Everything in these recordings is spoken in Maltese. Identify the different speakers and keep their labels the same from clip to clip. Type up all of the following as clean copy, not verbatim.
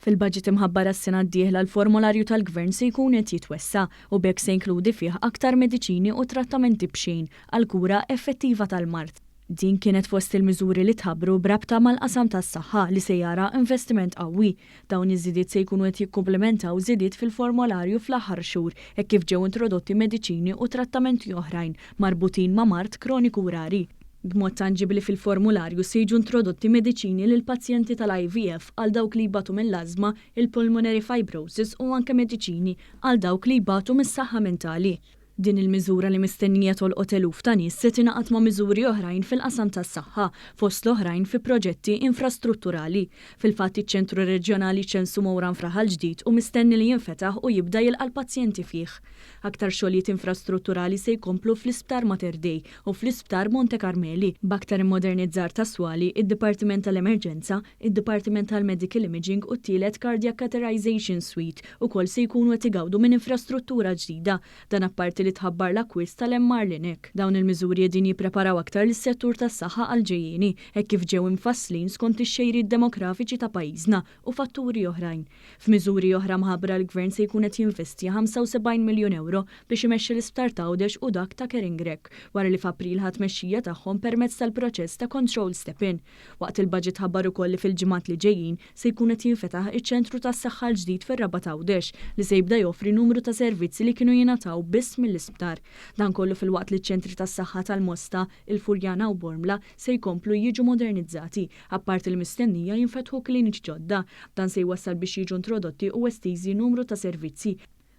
Speaker 1: Fil-budget imħabbar s-sena d-dieħla l-formularju tal-gvern se jkun qed jitwessa u bekk se jinkludi fih aktar mediċini u trattamenti b'xejn għal kura effettiva tal-mart. Din kienet fost il-miżuri li tħabbru brabta mal-qasam tas-saħħa li se jara investiment qawwi. Dawn iż-żidiet se jkunu qed jikkumplementaw żidiet fil-formularju fl-aħħar xhur hekk kif ġew introdotti mediċini u trattamenti oħrajn marbutin ma' mart kroniku rari. B'mod tanġibli fil-formularju se jiġu introdotti mediċini lil pazjenti tal-IVF għal dawk li jbatu mill-asma, il-pulmonary fibrosis u anke mediċini għal dawk li jbatu mis-saħħa mentali. Din il-miżura li mistennija tolqot eluf ta' nies se tingħaqad ma' miżuri oħrajn fil-qasam tas-saħħa fost l-oħrajn fi proġetti infrastrutturali. Fil-fatt iċ-Ċentru Reġjonali Ċensu Mowran Fraħal ġdid u mistenni li jinfetaħ u jibda jilqa' l-pazjenti fih. Aktar xogħlijiet infrastrutturali se jkomplu fl-Isptar Mater Dei u fl-Isptar Monte Carmeli b'aktar immodernizzar ta' swali, id-Dipartiment tal-Emerġenza, id-Dipartiment tal-Medical Imaging u t-tielet Cardiac Catheterization Suite ukoll se jkunu qed igawdu minn infrastruttura ġdida dan apparti li tħabbar l-akkwist tal-MR Linek. Dawn il-miżuri qegħdin jippreparaw aktar lis-settur tas-saħħa għal ġejjieni hekk kif ġew infasslin skont ix-xejriet demografiċi ta' pajjiżna u fatturi oħrajn. F'miżuri oħra mħabbra l-Gvern se jkun qed jinvesti 75 miljun euro biex imexxi l-Isptar ta' Għawdex u dak ta' Keringrek wara li f'April ħadd mexxija tagħhom permezz tal-proċess ta' control step-in. Waqt il-budget ħabbar ukoll li fil-ġimgħat li ġejjin se jkun qed jinfetaħ iċ-ċentru tas-saħħa l-ġdid fir-Raba ta' Għawdex li se jibda joffri numru ta' servizzi li kienu jingħataw biss mill-isptar. Dan kollu fil-waqt li ċ-ċentri tas-saħħa tal-Mosta, il-Furjana u Bormla se jkomplu jiġu modernizzati, apparti l-mistennija jinfetħu kliniċi ġodda. Dan se jwassal biex jiġu introdotti u estiżi numru ta' servizzi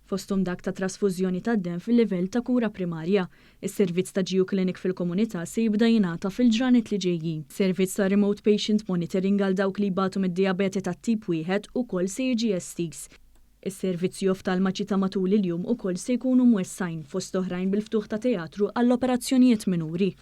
Speaker 1: fosthom dak ta' trasfużjoni tad-dem fil-livell ta' kura primarja. Is-servizz ta' GeoClinic fil-komunità se jibda jingħata fil-ġranet li ġejjin. Servizz ta' remote patient monitoring għal dawk li jbatu mid-diabete tat-tip wieħed ukoll se jiġi estiż. Is-servizzi oftalmaċi ta' matul il-jum ukoll se jkunu mwessajn fost oħrajn bil-ftuħ ta' teatru għall-operazzjonijiet minuri.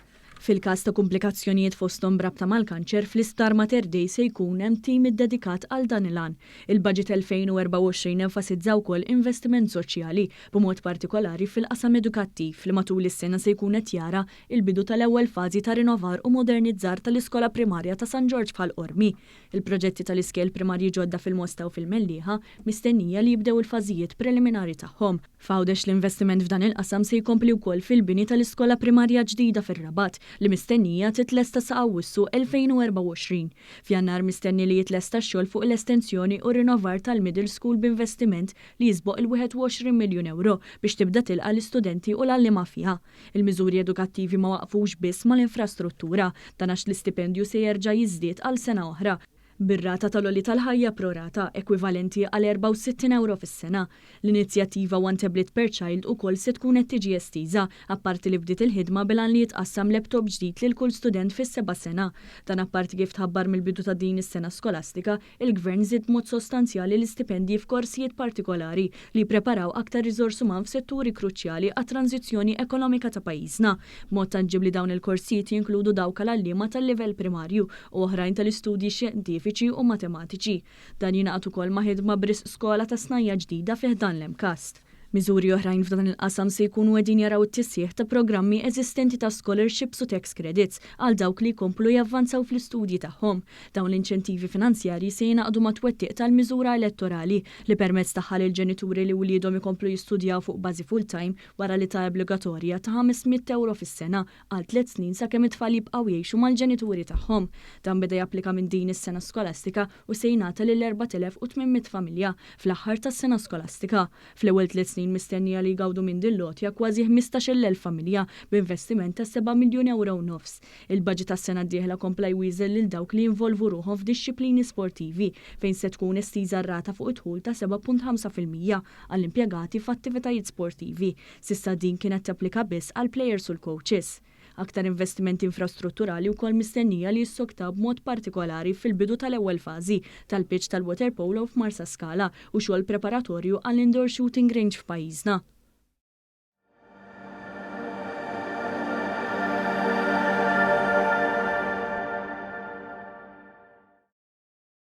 Speaker 1: Fil-każ ta' komplikazzjonijiet fosthom brabta mal-kanċer fl-Isptar Mater Dei se jkun hemm tim iddedikat għal dan il-għan. Il-budget 2024 enfasizza wkoll investiment soċjali b'mod partikolari fil-qasam edukattiv li matul is-sena se jkun qed jara il-bidu tal-ewwel fażi ta' rinovar u modernizzar tal-Iskola Primarja ta' San Ġorġ bħall-Qormi. Il-proġetti tal-iskel primarji ġodda fil-Mosta u fil-Mellieħa mistennija li jibdew il-fażijiet preliminari tagħhom. F'Għawdex l-investiment f'dan il-qasam se jkompli wkoll fil-bini tal-Iskola Primarja ġdida fir-Rabat li mistennija titlesta sa' Awwissu 2024. F'Jannar mistenni li jitlesta x-xogħol fuq l-estensjoni u rinovar tal-Middle School b'investiment li jisboq il-21 miljun euro biex tibda tilqa l-istudenti u l-allima fiha. Il-miżuri edukattivi ma waqfux biss mal-infrastruttura, dan għax l-istipendju se jerġa' jiżdied għal sena oħra. Bir-rata tal-għoli tal-ħajja prorata ekwivalenti għal 64 euro fis-sena. L-inizjattiva One Tablet per Child ukoll se tkun qed tiġi estiża, apparti li bdiet il-ħidma bilan li jitqassam laptop ġdid lil kull student fis-7 sena. Dan apparti kif tħabbar mill-bidu ta' din is-sena skolastika, il-Gvern żied mod sostanzjali l-istipendji f'korsijiet partikolari li jpreparaw aktar riżors uman f'setturi kruċjali għat-tranzizzjoni ekonomika ta' pajjiżna. Mod tanġibli dawn il-korsijiet jinkludu dawk għall-allima tal-livell primarju u oħrajn tal-istudji xjentifiċi u matematiċi. Dan jingħaqad ukoll ma' ħidma bris skola ta' snajja ġdida fih dan l-Emkast. Miżuri oħrajn f'dan il-qasam se jkunu qegħdin jaraw it-tisjieħ ta' programmi eżistenti ta' scholarships u tax credits għal dawk li jkomplu javvanzaw fl-istudji tagħhom. Dawn l-inċentivi finanzjarji se jingħaqdu ma' twettiq tal-miżura elettorali li permezz tagħha il-ġenituri li wliedhom ikomplu jistudjaw fuq bażi full-time wara li ta' obbligatorja ta' 500 euro fis-sena għal 3 snin sakemm it-tfal jibqgħu jgħixu mal-ġenituri tagħhom. Dan beda japplika minn din is-sena skolastika u se jingħata lil 4800 familja fl-aħħar tas-sena skolastika. Fl-ewwel 3 snin mistennija li jgawdu minn din lotja kważi 15,000 familja b'investiment ta' 7 miljun euro u nofs. Il-budget tas-sena d-dieħla kompla jwieżel lil dawk li jinvolvu ruħhom f'dixxiplini sportivi fejn se tkun estiża r-rata fuq id-dħul ta' 7.5% għall-impjegati f'attivitajiet sportivi. S'issa din kienet tapplika biss għall players u l-coaches. Aktar investimenti infrastrutturali wkoll mistennija li jissoktaw b'mod partikolari fil-bidu tal-ewwel fażi tal-pitch tal-water polo f'Marsa Scala u xogħol preparatorju għall-indoor shooting range f'pajjiżna.